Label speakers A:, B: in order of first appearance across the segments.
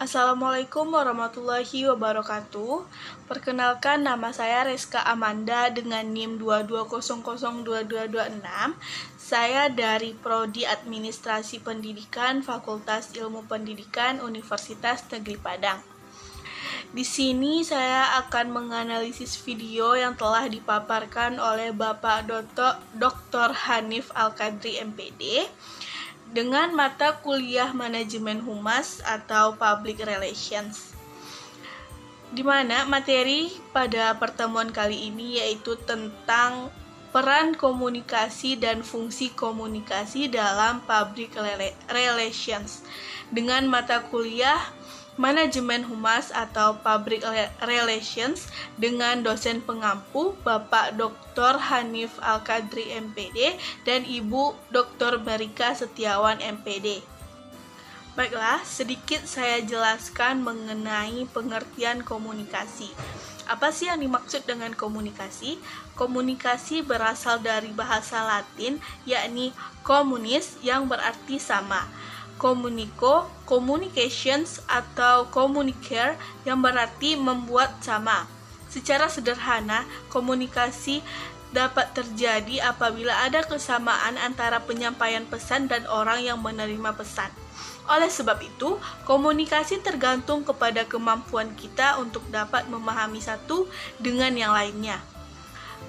A: Assalamualaikum warahmatullahi wabarakatuh. Perkenalkan, nama saya Reska Amanda dengan NIM 22002226. Saya dari Prodi Administrasi Pendidikan Fakultas Ilmu Pendidikan Universitas Negeri Padang. Di sini saya akan menganalisis video yang telah dipaparkan oleh Bapak Dr. Hanif Al-Qadri MPD dengan mata kuliah Manajemen Humas atau Public Relations, di mana materi pada pertemuan kali ini yaitu tentang peran komunikasi dan fungsi komunikasi dalam Public Relations dengan mata kuliah Manajemen Humas atau Public Relations dengan dosen pengampu Bapak Dr. Hanif Al-Qadri MPD dan Ibu Dr. Barika Setiawan MPD. Baiklah, sedikit saya jelaskan mengenai pengertian komunikasi. Apa sih yang dimaksud dengan komunikasi? Komunikasi berasal dari bahasa Latin, yakni communis yang berarti sama. Komuniko, communications, atau communicare yang berarti membuat sama. Secara sederhana, komunikasi dapat terjadi apabila ada kesamaan antara penyampaian pesan dan orang yang menerima pesan. Oleh sebab itu, komunikasi tergantung kepada kemampuan kita untuk dapat memahami satu dengan yang lainnya.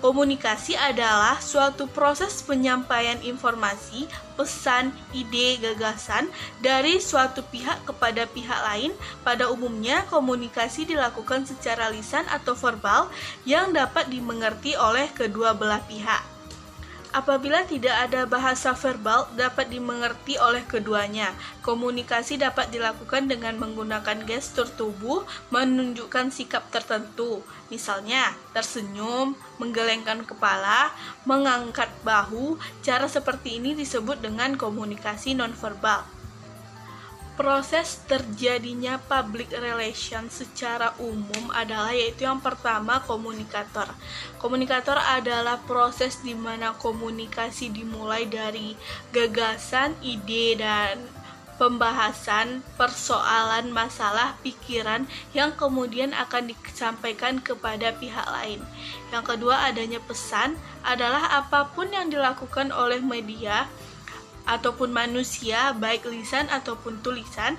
A: Komunikasi adalah suatu proses penyampaian informasi, pesan, ide, gagasan dari suatu pihak kepada pihak lain. Pada umumnya, komunikasi dilakukan secara lisan atau verbal yang dapat dimengerti oleh kedua belah pihak. Apabila tidak ada bahasa verbal dapat dimengerti oleh keduanya, komunikasi dapat dilakukan dengan menggunakan gestur tubuh menunjukkan sikap tertentu. Misalnya, tersenyum, menggelengkan kepala, mengangkat bahu. Cara seperti ini disebut dengan komunikasi nonverbal. Proses terjadinya public relation secara umum adalah yaitu yang pertama komunikator. Komunikator adalah proses di mana komunikasi dimulai dari gagasan, ide, dan pembahasan persoalan, masalah, pikiran yang kemudian akan disampaikan kepada pihak lain. Yang kedua, adanya pesan adalah apapun yang dilakukan oleh media ataupun manusia, baik lisan ataupun tulisan,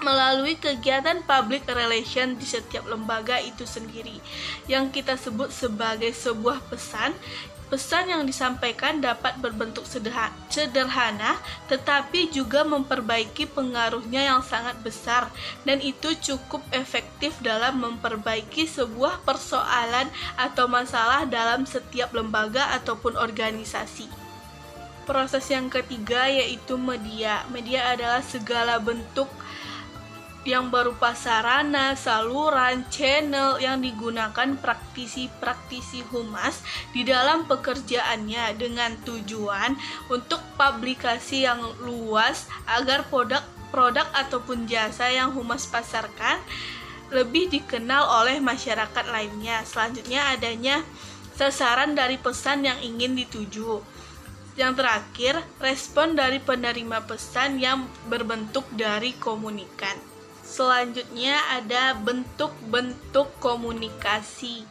A: melalui kegiatan public relation di setiap lembaga itu sendiri, yang kita sebut sebagai sebuah pesan. Pesan yang disampaikan dapat berbentuk sederhana, tetapi juga memperbaiki pengaruhnya yang sangat besar, dan itu cukup efektif dalam memperbaiki sebuah persoalan atau masalah dalam setiap lembaga ataupun organisasi. Proses yang ketiga yaitu media. Media adalah segala bentuk yang berupa sarana, saluran, channel yang digunakan praktisi-praktisi humas di dalam pekerjaannya dengan tujuan untuk publikasi yang luas agar produk ataupun jasa yang humas pasarkan lebih dikenal oleh masyarakat lainnya. Selanjutnya adanya sasaran dari pesan yang ingin dituju. Yang terakhir, respon dari penerima pesan yang berbentuk dari komunikan. Selanjutnya ada bentuk-bentuk komunikasi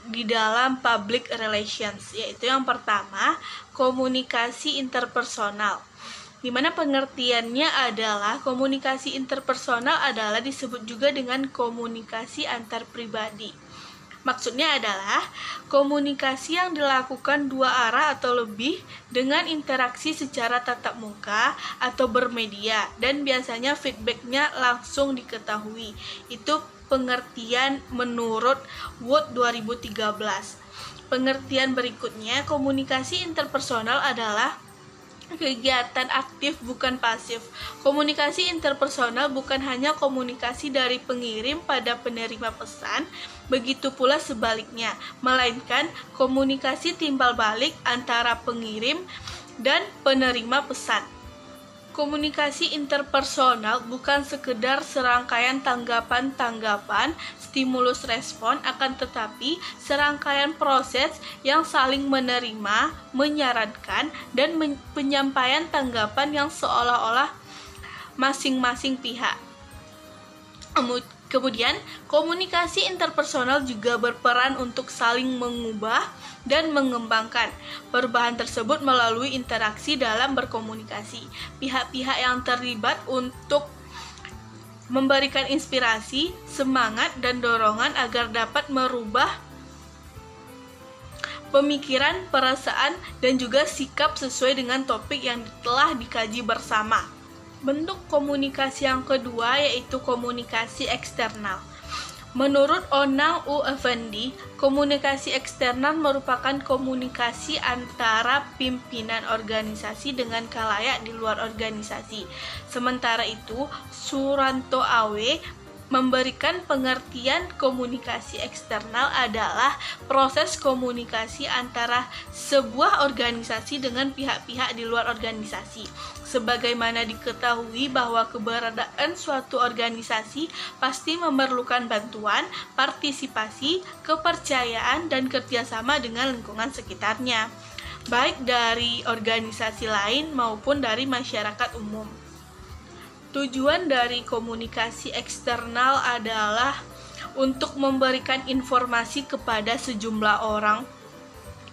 A: di dalam public relations, yaitu yang pertama, komunikasi interpersonal. Di mana pengertiannya adalah komunikasi interpersonal adalah disebut juga dengan komunikasi antar pribadi. Maksudnya adalah komunikasi yang dilakukan dua arah atau lebih dengan interaksi secara tatap muka atau bermedia, dan biasanya feedbacknya langsung diketahui. Itu pengertian menurut Wood 2013. Pengertian berikutnya, komunikasi interpersonal adalah kegiatan aktif bukan pasif. Komunikasi interpersonal bukan hanya komunikasi dari pengirim pada penerima pesan, begitu pula sebaliknya, melainkan komunikasi timbal balik antara pengirim dan penerima pesan. Komunikasi interpersonal bukan sekedar serangkaian tanggapan-tanggapan, stimulus respon, akan tetapi serangkaian proses yang saling menerima, menyarankan, dan penyampaian tanggapan yang seolah-olah masing-masing pihak. Kemudian, komunikasi interpersonal juga berperan untuk saling mengubah dan mengembangkan perubahan tersebut melalui interaksi dalam berkomunikasi. Pihak-pihak yang terlibat untuk memberikan inspirasi, semangat, dan dorongan agar dapat merubah pemikiran, perasaan, dan juga sikap sesuai dengan topik yang telah dikaji bersama. Bentuk komunikasi yang kedua yaitu komunikasi eksternal. Menurut Onang U. Effendi, komunikasi eksternal merupakan komunikasi antara pimpinan organisasi dengan khalayak di luar organisasi. Sementara itu, Suranto Awe memberikan pengertian komunikasi eksternal adalah proses komunikasi antara sebuah organisasi dengan pihak-pihak di luar organisasi. Sebagaimana diketahui bahwa keberadaan suatu organisasi pasti memerlukan bantuan, partisipasi, kepercayaan, dan kerjasama dengan lingkungan sekitarnya, baik dari organisasi lain maupun dari masyarakat umum. Tujuan dari komunikasi eksternal adalah untuk memberikan informasi kepada sejumlah orang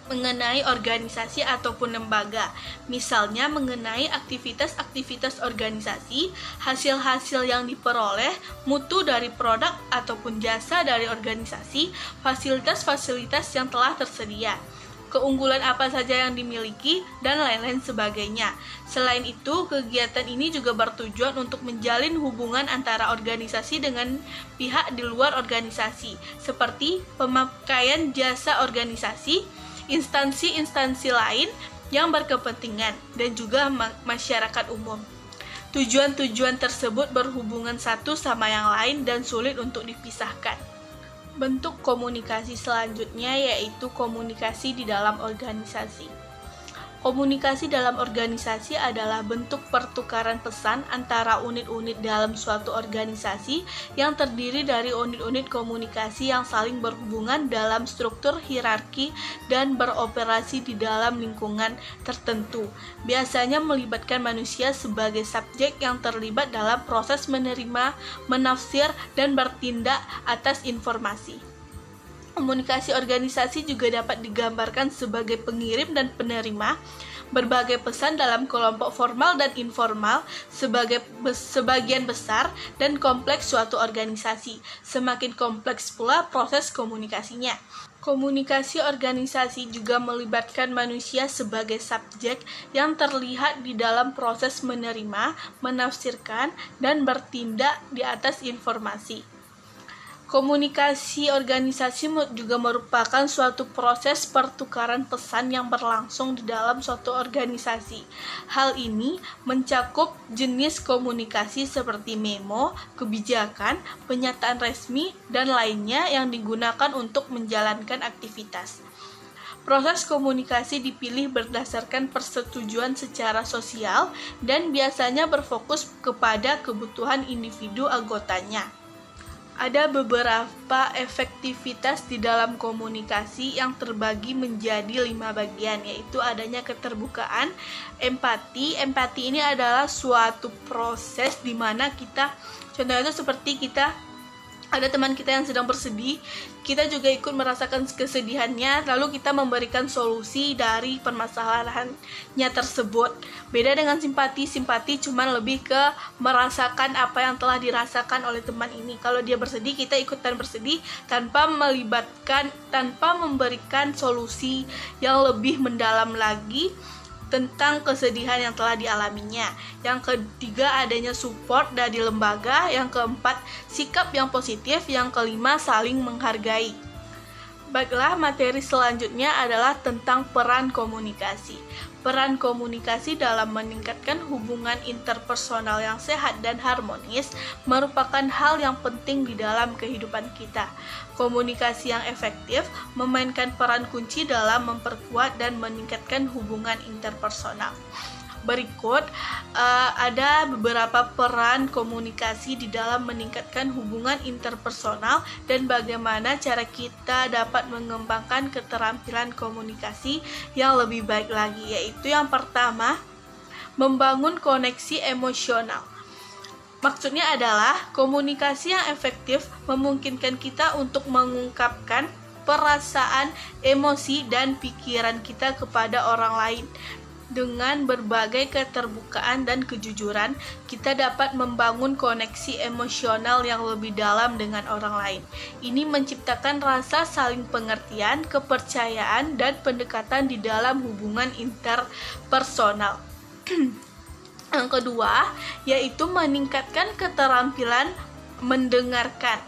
A: mengenai organisasi ataupun lembaga, misalnya mengenai aktivitas-aktivitas organisasi, hasil-hasil yang diperoleh, mutu dari produk ataupun jasa dari organisasi, fasilitas-fasilitas yang telah tersedia, keunggulan apa saja yang dimiliki, dan lain-lain sebagainya. Selain itu, kegiatan ini juga bertujuan untuk menjalin hubungan antara organisasi dengan pihak di luar organisasi, seperti pemakaian jasa organisasi, instansi-instansi lain yang berkepentingan, dan juga masyarakat umum. Tujuan-tujuan tersebut berhubungan satu sama yang lain dan sulit untuk dipisahkan. Bentuk komunikasi selanjutnya yaitu komunikasi di dalam organisasi. Komunikasi dalam organisasi adalah bentuk pertukaran pesan antara unit-unit dalam suatu organisasi yang terdiri dari unit-unit komunikasi yang saling berhubungan dalam struktur hierarki dan beroperasi di dalam lingkungan tertentu. Biasanya melibatkan manusia sebagai subjek yang terlibat dalam proses menerima, menafsir, dan bertindak atas informasi. Komunikasi organisasi juga dapat digambarkan sebagai pengirim dan penerima berbagai pesan dalam kelompok formal dan informal sebagian besar dan kompleks suatu organisasi. Semakin kompleks pula proses komunikasinya. Komunikasi organisasi juga melibatkan manusia sebagai subjek yang terlihat di dalam proses menerima, menafsirkan, dan bertindak di atas informasi. Komunikasi organisasi juga merupakan suatu proses pertukaran pesan yang berlangsung di dalam suatu organisasi. Hal ini mencakup jenis komunikasi seperti memo, kebijakan, pernyataan resmi, dan lainnya yang digunakan untuk menjalankan aktivitas. Proses komunikasi dipilih berdasarkan persetujuan secara sosial dan biasanya berfokus kepada kebutuhan individu anggotanya. Ada beberapa efektivitas di dalam komunikasi yang terbagi menjadi 5 bagian, yaitu adanya keterbukaan, empati. Empati ini adalah suatu proses di mana contohnya itu seperti ada teman kita yang sedang bersedih, kita juga ikut merasakan kesedihannya, lalu kita memberikan solusi dari permasalahannya tersebut. Beda dengan simpati cuma lebih ke merasakan apa yang telah dirasakan oleh teman ini. Kalau dia bersedih, kita ikutan bersedih tanpa memberikan solusi yang lebih mendalam lagi tentang kesedihan yang telah dialaminya. Yang ketiga, adanya support dari lembaga. Yang keempat, sikap yang positif. Yang kelima, saling menghargai. Baiklah, materi selanjutnya adalah tentang peran komunikasi. Peran komunikasi dalam meningkatkan hubungan interpersonal yang sehat dan harmonis merupakan hal yang penting di dalam kehidupan kita. Komunikasi yang efektif memainkan peran kunci dalam memperkuat dan meningkatkan hubungan interpersonal. Berikut ada beberapa peran komunikasi di dalam meningkatkan hubungan interpersonal dan bagaimana cara kita dapat mengembangkan keterampilan komunikasi yang lebih baik lagi, yaitu yang pertama, membangun koneksi emosional. Maksudnya adalah komunikasi yang efektif memungkinkan kita untuk mengungkapkan perasaan, emosi, dan pikiran kita kepada orang lain. Dengan berbagai keterbukaan dan kejujuran, kita dapat membangun koneksi emosional yang lebih dalam dengan orang lain. Ini menciptakan rasa saling pengertian, kepercayaan, dan pendekatan di dalam hubungan interpersonal. Yang kedua, yaitu meningkatkan keterampilan mendengarkan.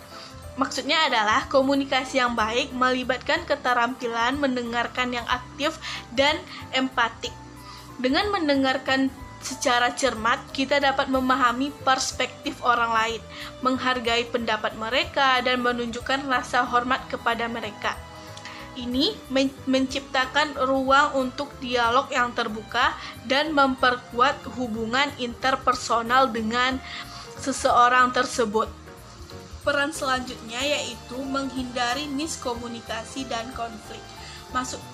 A: Maksudnya adalah komunikasi yang baik melibatkan keterampilan mendengarkan yang aktif dan empatik. Dengan mendengarkan secara cermat, kita dapat memahami perspektif orang lain, menghargai pendapat mereka, dan menunjukkan rasa hormat kepada mereka. Ini menciptakan ruang untuk dialog yang terbuka dan memperkuat hubungan interpersonal dengan seseorang tersebut. Peran selanjutnya yaitu menghindari miskomunikasi dan konflik.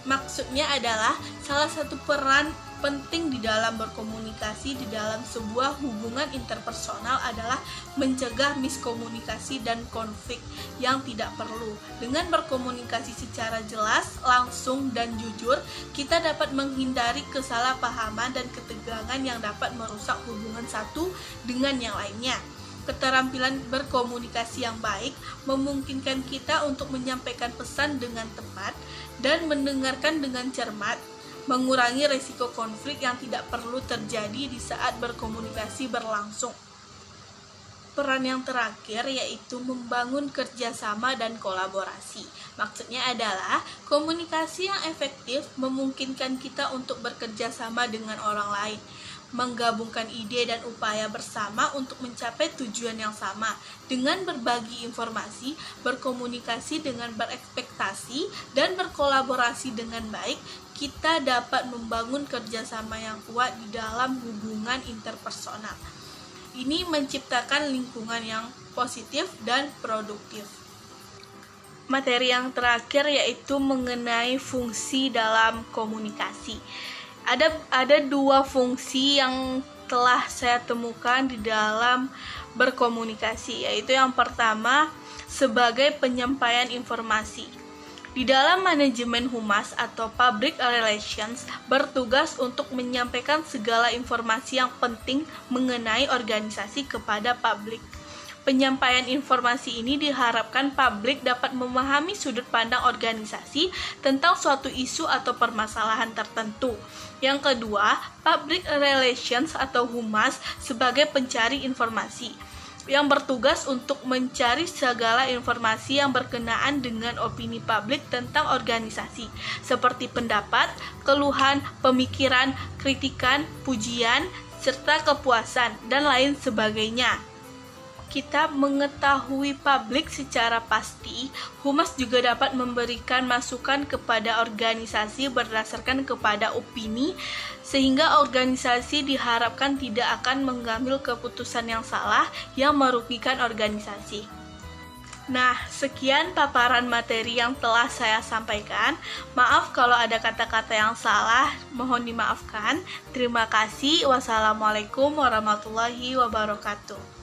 A: Maksudnya adalah salah satu peran penting di dalam berkomunikasi di dalam sebuah hubungan interpersonal adalah mencegah miskomunikasi dan konflik yang tidak perlu. Dengan berkomunikasi secara jelas, langsung, dan jujur, kita dapat menghindari kesalahpahaman dan ketegangan yang dapat merusak hubungan satu dengan yang lainnya. Keterampilan berkomunikasi yang baik memungkinkan kita untuk menyampaikan pesan dengan tepat dan mendengarkan dengan cermat, mengurangi risiko konflik yang tidak perlu terjadi di saat berkomunikasi berlangsung. Peran yang terakhir yaitu membangun kerjasama dan kolaborasi. Maksudnya adalah komunikasi yang efektif memungkinkan kita untuk bekerja sama dengan orang lain, menggabungkan ide dan upaya bersama untuk mencapai tujuan yang sama. Dengan berbagi informasi, berkomunikasi dengan berekspektasi, dan berkolaborasi dengan baik, kita dapat membangun kerjasama yang kuat di dalam hubungan interpersonal. Ini menciptakan lingkungan yang positif dan produktif. Materi yang terakhir yaitu mengenai fungsi dalam komunikasi. Ada dua fungsi yang telah saya temukan di dalam berkomunikasi, yaitu yang pertama sebagai penyampaian informasi. Di dalam manajemen humas atau public relations bertugas untuk menyampaikan segala informasi yang penting mengenai organisasi kepada publik. Penyampaian informasi ini diharapkan publik dapat memahami sudut pandang organisasi tentang suatu isu atau permasalahan tertentu. Yang kedua, public relations atau humas sebagai pencari informasi, yang bertugas untuk mencari segala informasi yang berkenaan dengan opini publik tentang organisasi, seperti pendapat, keluhan, pemikiran, kritikan, pujian, serta kepuasan, dan lain sebagainya. Kita mengetahui publik secara pasti, humas juga dapat memberikan masukan kepada organisasi berdasarkan kepada opini, sehingga organisasi diharapkan tidak akan mengambil keputusan yang salah yang merugikan organisasi. Nah, sekian paparan materi yang telah saya sampaikan. Maaf kalau ada kata-kata yang salah, mohon dimaafkan. Terima kasih. Wassalamualaikum warahmatullahi wabarakatuh.